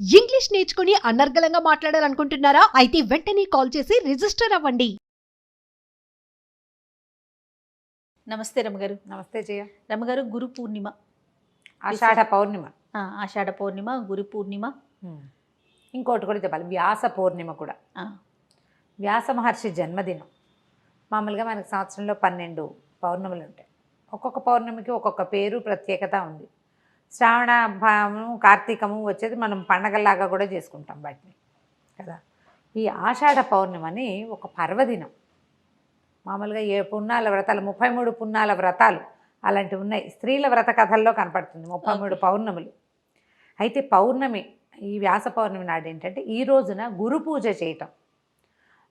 English నేర్చుకుని అనర్గళంగా మాట్లాడాలనుకుంటున్నారా? అయితే వెంటనే కాల్ చేసి రిజిస్టర్ అవ్వండి. నమస్తే రమగారు. నమస్తే జయ. రమగారు, గురు పూర్ణిమ, ఆషాఢ పౌర్ణిమ. ఆషాఢ పౌర్ణిమ, గురు పూర్ణిమ, ఇంకోటి కూడా చెప్పాలి, వ్యాస పౌర్ణిమ కూడా. వ్యాస మహర్షి జన్మదినం. మామూలుగా మనకి సంవత్సరంలో 12 పౌర్ణములు ఉంటాయి. ఒక్కొక్క పౌర్ణమికి ఒక్కొక్క పేరు, ప్రత్యేకత ఉంది. శ్రావణ కార్తీకము వచ్చేది మనం పండగల్లాగా కూడా చేసుకుంటాం వాటిని కదా. ఈ ఆషాఢ పౌర్ణిమని ఒక పర్వదినం. మామూలుగా పున్నాల వ్రతాలు 33 పున్నాల వ్రతాలు అలాంటివి ఉన్నాయి. స్త్రీల వ్రత కథల్లో కనపడుతుంది 33 పౌర్ణములు. అయితే పౌర్ణమి, ఈ వ్యాస పౌర్ణమి నాడు ఏంటంటే ఈ రోజున గురు పూజ చేయటం.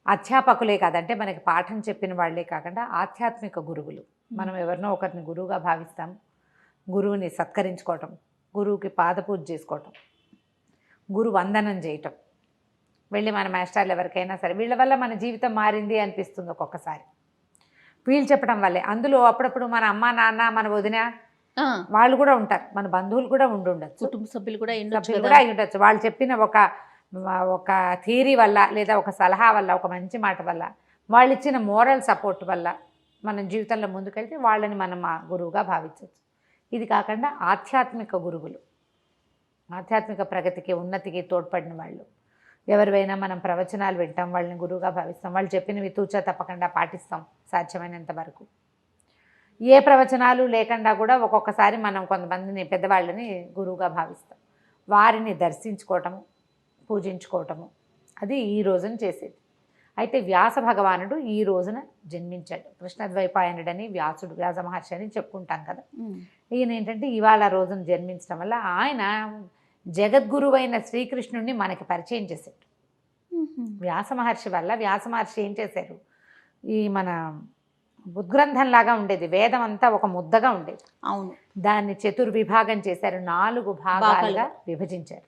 అధ్యాపకులే కాదంటే మనకి పాఠం చెప్పిన వాళ్ళే కాకుండా ఆధ్యాత్మిక గురువులు. మనం ఎవరినో ఒకరిని గురువుగా భావిస్తాం. గురువుని సత్కరించుకోవటం, గురువుకి పాదపూజ చేసుకోవటం, గురు వందనం చేయటం, వెళ్ళి మన మాస్టర్లు ఎవరికైనా సరే వీళ్ళ వల్ల మన జీవితం మారింది అనిపిస్తుంది ఒక్కొక్కసారి. వీళ్ళు చెప్పడం వల్లే. అందులో అప్పుడప్పుడు మన అమ్మ నాన్న, మన వదిన వాళ్ళు కూడా ఉంటారు, మన బంధువులు కూడా ఉండొచ్చు, కుటుంబ సభ్యులు కూడా అయి ఉండొచ్చు. వాళ్ళు చెప్పిన ఒక థియరీ వల్ల, లేదా ఒక సలహా వల్ల, ఒక మంచి మాట వల్ల, వాళ్ళు ఇచ్చిన మోరల్ సపోర్ట్ వల్ల మనం జీవితంలో ముందుకెళ్తే వాళ్ళని మనం మా గురువుగా భావించవచ్చు. ఇది కాకుండా ఆధ్యాత్మిక గురువులు, ఆధ్యాత్మిక ప్రగతికి, ఉన్నతికి తోడ్పడిన వాళ్ళు ఎవరివైనా మనం ప్రవచనాలు వింటాం, వాళ్ళని గురువుగా భావిస్తాం. వాళ్ళు చెప్పినవి తూచా తప్పకుండా పాటిస్తాం సాధ్యమైనంత వరకు. ఏ ప్రవచనాలు లేకుండా కూడా ఒక్కొక్కసారి మనం కొంతమందిని, పెద్దవాళ్ళని గురువుగా భావిస్తాం. వారిని దర్శించుకోవటము, పూజించుకోవటము, అది ఈ రోజున చేసేది. అయితే వ్యాస భగవానుడు ఈ రోజున జన్మించాడు. కృష్ణద్వైపాయనుడని వ్యాసుడు, వ్యాస మహర్షి అని చెప్పుకుంటాం కదా. ఈయన ఏంటంటే ఇవాళ రోజున జన్మించడం వల్ల ఆయన జగద్గురువైన శ్రీకృష్ణుడిని మనకి పరిచయం చేశాడు. వ్యాస మహర్షి వల్ల, వ్యాస మహర్షి ఏం చేశారు, ఈ మన ఉద్గ్రంథంలాగా ఉండేది, వేదం అంతా ఒక ముద్దగా ఉండేది. అవును, దాన్ని చతుర్విభాగం చేశారు, 4 భాగాలుగా విభజించారు.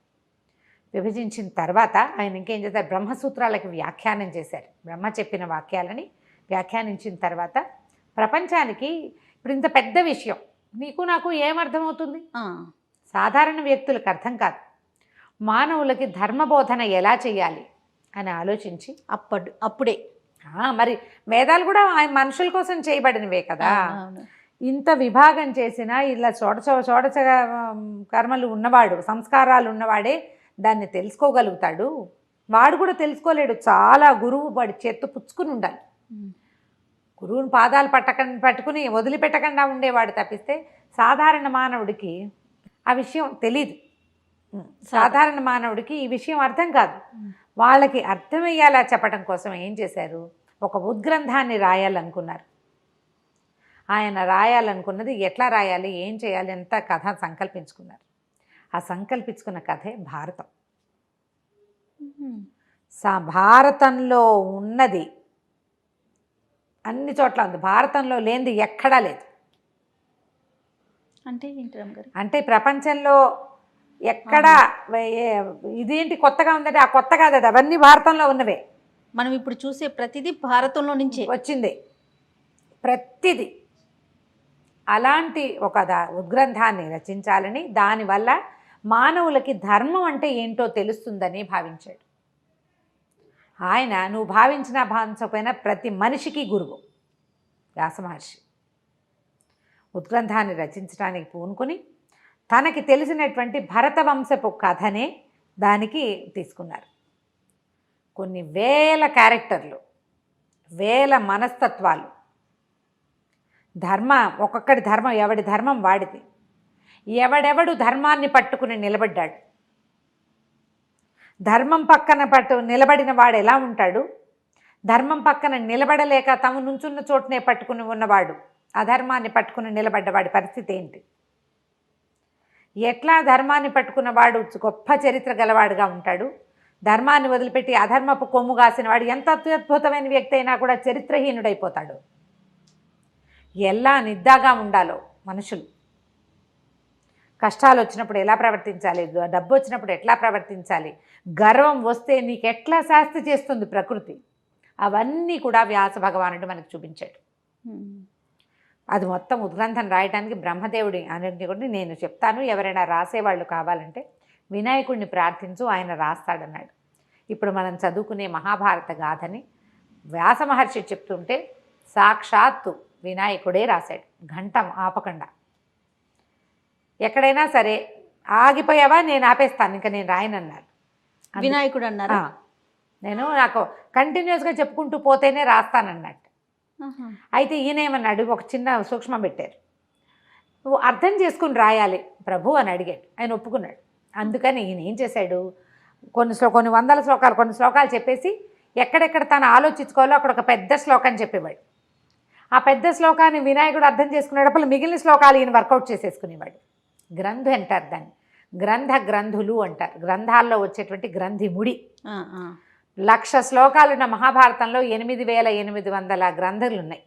విభజించిన తర్వాత ఆయన ఇంకేం చేశారు, బ్రహ్మసూత్రాలకి వ్యాఖ్యానం చేశారు. బ్రహ్మ చెప్పిన వాక్యాలని వ్యాఖ్యానించిన తర్వాత ప్రపంచానికి ఇప్పుడు ఇంత పెద్ద విషయం నీకు నాకు ఏమర్థమవుతుంది, సాధారణ వ్యక్తులకు అర్థం కాదు. మానవులకి ధర్మబోధన ఎలా చేయాలి అని ఆలోచించి అప్పుడే మరి వేదాలు కూడా మనుషుల కోసం చేయబడినవే కదా. ఇంత విభాగం చేసినా ఇలా షోడశ కర్మలు ఉన్నవాడు, సంస్కారాలు ఉన్నవాడే దాన్ని తెలుసుకోగలుగుతాడు. వాడు కూడా తెలుసుకోలేడు, చాలా గురువు వాడి చేత్తో పుచ్చుకుని ఉండాలి. గురువుని పాదాలు పట్టుకుని వదిలిపెట్టకుండా ఉండేవాడు తప్పిస్తే సాధారణ మానవుడికి ఆ విషయం తెలీదు. సాధారణ మానవుడికి ఈ విషయం అర్థం కాదు. వాళ్ళకి అర్థమయ్యేలా చెప్పడం కోసం ఏం చేశారు, ఒక ఉద్గ్రంథాన్ని రాయాలనుకున్నారు. ఆయన రాయాలనుకున్నది ఎట్లా రాయాలి, ఏం చేయాలి అంత కథ సంకల్పించుకున్నారు. ఆ సంకల్పించుకున్న కథే భారతం. భారతంలో ఉన్నది అన్ని చోట్ల ఉంది, భారతంలో లేనిది ఎక్కడా లేదు. అంటే ఏంటి రమగారు, అంటే ప్రపంచంలో ఎక్కడా ఇదేంటి కొత్తగా ఉందంటే ఆ కొత్త కాదు, అది అవన్నీ భారతంలో ఉన్నవే. మనం ఇప్పుడు చూసే ప్రతిదీ భారతంలో నుంచే వచ్చింది, ప్రతిదీ. అలాంటి ఒక ఉద్గ్రంథాన్ని రచించాలని, దానివల్ల మానవులకి ధర్మం అంటే ఏంటో తెలుస్తుందని భావించాడు ఆయన. నువ్వు భావించినా భావించకపోయినా ప్రతి మనిషికి గురువు వ్యాస మహర్షి. ఉద్గ్రంథాన్ని రచించడానికి పూనుకొని తనకి తెలిసినటువంటి భరతవంశపు కథనే దానికి తీసుకున్నారు. కొన్ని వేల క్యారెక్టర్లు, వేల మనస్తత్వాలు, ఒక్కొక్కడి ధర్మం, ఎవడి ధర్మం వాడిది. ఎవడెవడు ధర్మాన్ని పట్టుకుని నిలబడ్డాడు, ధర్మం పక్కన నిలబడిన వాడు ఎలా ఉంటాడు, ధర్మం పక్కన నిలబడలేక తమ నుంచున్న చోటునే పట్టుకుని ఉన్నవాడు, అధర్మాన్ని పట్టుకుని నిలబడ్డవాడి పరిస్థితి ఏంటి, ఎట్లా ధర్మాన్ని పట్టుకున్నవాడు గొప్ప చరిత్ర గలవాడుగా ఉంటాడు, ధర్మాన్ని వదిలిపెట్టి అధర్మపు కొమ్ము కాసిన వాడు ఎంత అత్యద్భుతమైన వ్యక్తి అయినా కూడా చరిత్రహీనుడైపోతాడు. ఎలా నిద్దాగా ఉండాలో మనుషులు, కష్టాలు వచ్చినప్పుడు ఎలా ప్రవర్తించాలి, డబ్బు వచ్చినప్పుడు ఎట్లా ప్రవర్తించాలి, గర్వం వస్తే నీకు ఎట్లా శాస్తి చేస్తుంది ప్రకృతి, అవన్నీ కూడా వ్యాస భగవానుడు మనకు చూపించాడు. అది మొత్తం ఉద్గ్రంథం రాయడానికి బ్రహ్మదేవుడి అనుజ్ఞ కూడా నేను చెప్తాను. ఎవరైనా రాసేవాళ్ళు కావాలంటే వినాయకుడిని ప్రార్థించు, ఆయన రాస్తాడన్నాడు. ఇప్పుడు మనం చదువుకునే మహాభారత గాథని వ్యాస మహర్షి చెప్తుంటే సాక్షాత్తు వినాయకుడే రాశాడు, గంటం ఆపకుండా. ఎక్కడైనా సరే ఆగిపోయావా, నేను ఆపేస్తాను, ఇంకా నేను రాయనన్నారు. వినాయకుడు అన్నారా? నాకు కంటిన్యూస్గా చెప్పుకుంటూ పోతేనే రాస్తానన్నట్టు. అయితే ఈయన ఏమన్నాడు, ఒక చిన్న సూక్ష్మం పెట్టారు, నువ్వు అర్థం చేసుకుని రాయాలి ప్రభు అని అడిగాడు. ఆయన ఒప్పుకున్నాడు. అందుకని ఈయన ఏం చేశాడు, కొన్ని వందల శ్లోకాలు, కొన్ని శ్లోకాలు చెప్పేసి ఎక్కడెక్కడ తను ఆలోచించుకోవాలో అక్కడ ఒక పెద్ద శ్లోకాన్ని చెప్పేవాడు. ఆ పెద్ద శ్లోకాన్ని వినాయకుడు అర్థం చేసుకునేటప్పుడు మిగిలిన శ్లోకాలు ఈయన వర్కౌట్ చేసేసుకునేవాడు. గ్రంథు అంటారు దాన్ని, గ్రంథులు అంటారు. గ్రంథాల్లో వచ్చేటువంటి గ్రంథి ముడి. 1,00,000 శ్లోకాలున్న మహాభారతంలో 8,800 గ్రంథులు ఉన్నాయి.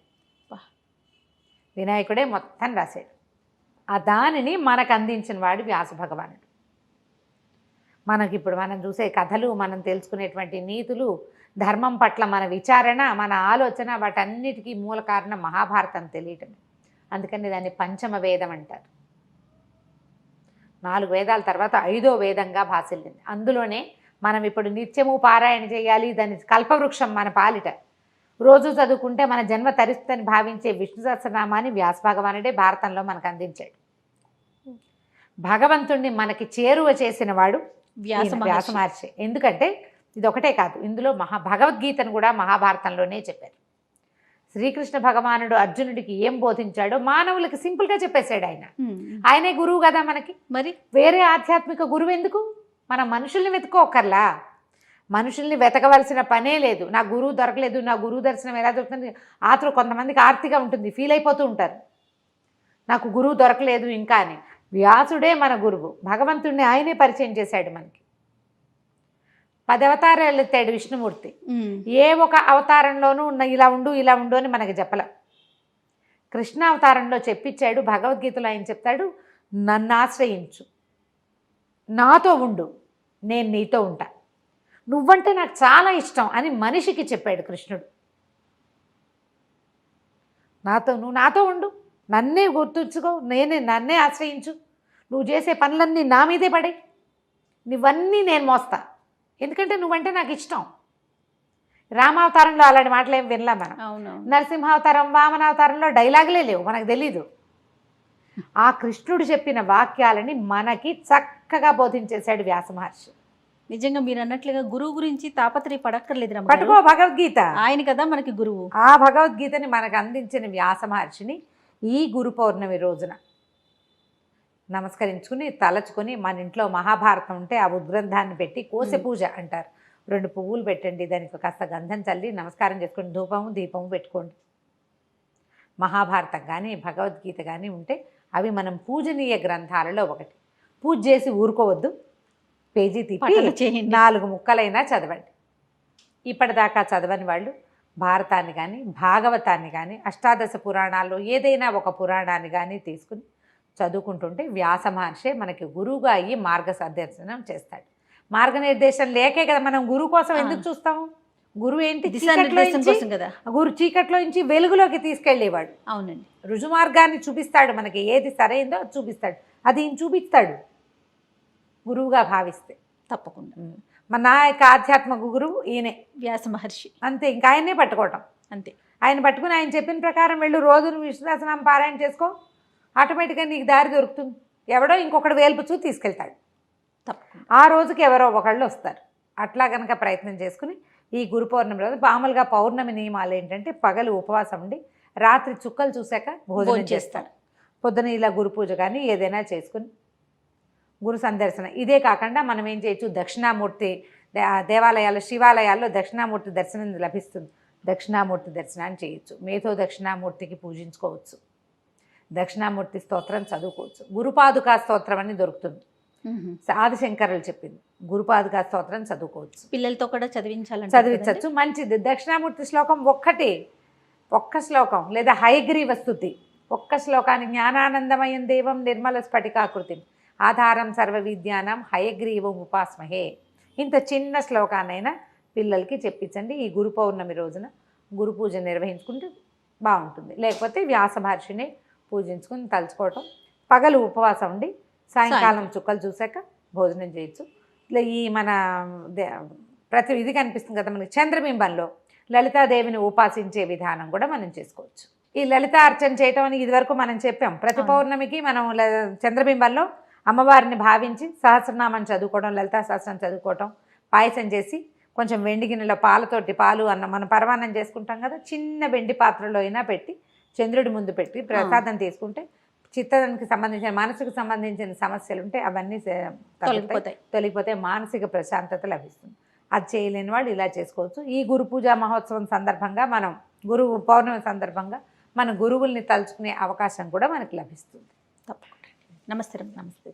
వినాయకుడే మొత్తం రాశాడు. ఆ దానిని మనకు అందించిన వాడు వ్యాస భగవానుడు. మనకిప్పుడు మనం చూసే కథలు, మనం తెలుసుకునేటువంటి నీతులు, ధర్మం పట్ల మన విచారణ, మన ఆలోచన, వాటన్నిటికీ మూల కారణం మహాభారతం తెలియటం. అందుకని దాన్ని పంచమ వేదం అంటారు. 4 వేదాల తర్వాత 5వ వేదంగా భాసిల్లింది. అందులోనే మనం ఇప్పుడు నిత్యము పారాయణ చేయాలి. దాని కల్పవృక్షం మన పాలిట. రోజు చదువుకుంటే మన జన్మ తరిస్తుందని భావించే విష్ణు సహస్రనామాన్ని వ్యాస భగవానుడే భారతంలో మనకు అందించాడు. భగవంతుణ్ణి మనకి చేరువ చేసిన వాడు వ్యాస మహర్షి. ఎందుకంటే ఇది ఒకటే కాదు, ఇందులో భగవద్గీతను కూడా మహాభారతంలోనే చెప్పారు. శ్రీకృష్ణ భగవానుడు అర్జునుడికి ఏం బోధించాడో మానవులకి సింపుల్గా చెప్పేశాడు. ఆయనే గురువు కదా మనకి. మరి వేరే ఆధ్యాత్మిక గురువు ఎందుకు? మనం మనుషుల్ని వెతుక్కోకర్లా, మనుషుల్ని వెతకవలసిన పనే లేదు. నా గురువు దొరకలేదు, నా గురువు దర్శనం ఎలా దొరుకుతుంది? కొంతమందికి ఆర్తిగా ఉంటుంది, ఫీల్ అయిపోతూ ఉంటారు, నాకు గురువు దొరకలేదు ఇంకా అని. వ్యాసుడే మన గురువు. భగవంతుడిని ఆయనే పరిచయం చేశాడు మనకి. 10 అవతారాలు ఎత్తాడు విష్ణుమూర్తి. ఏ ఒక అవతారంలోనూ ఇలా ఉండు అని మనకి చెప్పలే. కృష్ణ అవతారంలో చెప్పించాడు. భగవద్గీతలో ఆయన చెప్తాడు, నన్ను ఆశ్రయించు, నాతో ఉండు, నేను నీతో ఉంటా, నువ్వంటే నాకు చాలా ఇష్టం అని మనిషికి చెప్పాడు కృష్ణుడు. నువ్వు నాతో ఉండు, నన్నే గుర్తుంచుకో, నన్నే ఆశ్రయించు, నువ్వు చేసే పనులన్నీ నా మీదే పడే, నువ్వన్నీ నేను మోస్తా, ఎందుకంటే నువ్వంటే నాకు ఇష్టం. రామావతారంలో అలాంటి మాటలు ఏం వినలా మనం. నరసింహావతారం, వామనావతారంలో డైలాగులే లేవు, మనకు తెలీదు. ఆ కృష్ణుడు చెప్పిన వాక్యాలని మనకి చక్కగా బోధించేశాడు వ్యాస మహర్షి. నిజంగా మీరు అన్నట్లుగా గురువు గురించి తాపత్రయ పడక్కర్లేదు. పట్టుకో భగవద్గీత, ఆయన కదా మనకి గురువు. ఆ భగవద్గీతని మనకు అందించిన వ్యాస మహర్షిని ఈ గురు పౌర్ణమి రోజున నమస్కరించుకుని తలచుకొని, మన ఇంట్లో మహాభారతం ఉంటే ఆ ఉద్గ్రంథాన్ని పెట్టి కోసె పూజ అంటారు, 2 పువ్వులు పెట్టండి, దానికి కాస్త గంధం చల్లి నమస్కారం చేసుకొని ధూపము దీపము పెట్టుకోండి. మహాభారతం కానీ భగవద్గీత కానీ ఉంటే అవి మనం పూజనీయ గ్రంథాలలో ఒకటి. పూజ చేసి ఊరుకోవద్దు, పేజీ తిప్పి 4 ముక్కలైనా చదవండి. ఇప్పటిదాకా చదవని వాళ్ళు భారతాన్ని కానీ భాగవతాన్ని కానీ అష్టాదశ పురాణాల్లో ఏదైనా ఒక పురాణాన్ని కానీ తీసుకుని చదువుకుంటుంటే వ్యాస మహర్షి మనకి గురువుగా అయ్యి మార్గనిర్దేశనం చేస్తాడు. మార్గనిర్దేశం లేకే కదా మనం గురువు కోసం ఎందుకు చూస్తాము? గురువు ఏంటి? గురు చీకట్లో నుంచి వెలుగులోకి తీసుకెళ్ళేవాడు. అవునండి, రుజుమార్గాన్ని చూపిస్తాడు, మనకి ఏది సరైందో అది చూపిస్తాడు, అది ఈయన చూపిస్తాడు గురువుగా భావిస్తే. తప్పకుండా నా యొక్క ఆధ్యాత్మిక గురువు ఈయనే వ్యాస మహర్షి. అంతే, ఇంకా ఆయన్నే పట్టుకోవటం అంతే. ఆయన పట్టుకుని ఆయన చెప్పిన ప్రకారం వెళ్ళు, రోజును విష్ణు సహస్రనామం పారాయణ చేసుకో, ఆటోమేటిక్గా నీకు దారి దొరుకుతుంది. ఎవడో ఇంకొకటి వేల్పుచూ తీసుకెళ్తాడు. తప్పకుండా ఆ రోజుకి ఎవరో ఒకళ్ళు వస్తారు. అట్లా కనుక ప్రయత్నం చేసుకుని ఈ గురు పౌర్ణమి రోజు మామూలుగా పౌర్ణమి నియమాలు ఏంటంటే పగలు ఉపవాసం ఉండి రాత్రి చుక్కలు చూశాక భోజనం చేస్తారు. పొద్దున ఇలా గురు పూజ కానీ ఏదైనా చేసుకుని గురు సందర్శన. ఇదే కాకుండా మనం ఏం చేయొచ్చు, దక్షిణామూర్తి దేవాలయాల్లో శివాలయాల్లో దక్షిణామూర్తి దర్శనం లభిస్తుంది, దక్షిణామూర్తి దర్శనాన్ని చేయొచ్చు. మేధో దక్షిణామూర్తికి పూజించుకోవచ్చు, దక్షిణామూర్తి స్తోత్రం చదువుకోవచ్చు. గురుపాదుకా స్తోత్రం అని దొరుకుతుంది, ఆదిశంకరులు చెప్పింది. గురుపాదుకా స్తోత్రం చదువుకోవచ్చు, పిల్లలతో కూడా చదివించవచ్చు. మంచిది. దక్షిణామూర్తి శ్లోకం ఒక్క శ్లోకం లేదా హయగ్రీవ స్తుతి ఒక్క శ్లోకాన్ని, జ్ఞానానందమయం దేవం నిర్మల స్ఫటికాకృతి ఆధారం సర్వ విద్యానం హయగ్రీవం ఉపాస్మహే, ఇంత చిన్న శ్లోకాన్నైనా పిల్లలకి చెప్పించండి. ఈ గురు పౌర్ణమి రోజున గురు పూజ నిర్వహించుకుంటే బాగుంటుంది. లేకపోతే వ్యాస మహర్షిని పూజించుకుని తలుచుకోవటం, పగలు ఉపవాసం ఉండి సాయంకాలం చుక్కలు చూశాక భోజనం చేయొచ్చు. ఇట్లా ఈ మన ప్రతి ఇది కనిపిస్తుంది కదా మనకి చంద్రబింబంలో లలితాదేవిని ఉపాసించే విధానం కూడా మనం చేసుకోవచ్చు. ఈ లలిత అర్చన చేయటం అని ఇదివరకు మనం చెప్పాం. ప్రతి పౌర్ణమికి మనం చంద్రబింబంలో అమ్మవారిని భావించి సహస్రనామం చదువుకోవడం, లలితా సహస్రం చదువుకోవటం, పాయసం చేసి కొంచెం వెండి గిన్నెలో పాలు అన్నం మనం పరమాన్నం చేసుకుంటాం కదా, చిన్న వెండి పాత్రలో అయినా పెట్టి చంద్రుడి ముందు పెట్టి ప్రసాదం తీసుకుంటే చిత్తానికి సంబంధించిన మనసుకు సంబంధించిన సమస్యలు ఉంటే అవన్నీ తొలగిపోతే మానసిక ప్రశాంతత లభిస్తుంది. అది చేయలేని వాళ్ళు ఇలా చేసుకోవచ్చు. ఈ గురు పూజా మహోత్సవం సందర్భంగా మనం పౌర్ణమి సందర్భంగా మన గురువుల్ని తలుచుకునే అవకాశం కూడా మనకు లభిస్తుంది. తప్పకుండా. నమస్తే. నమస్తే.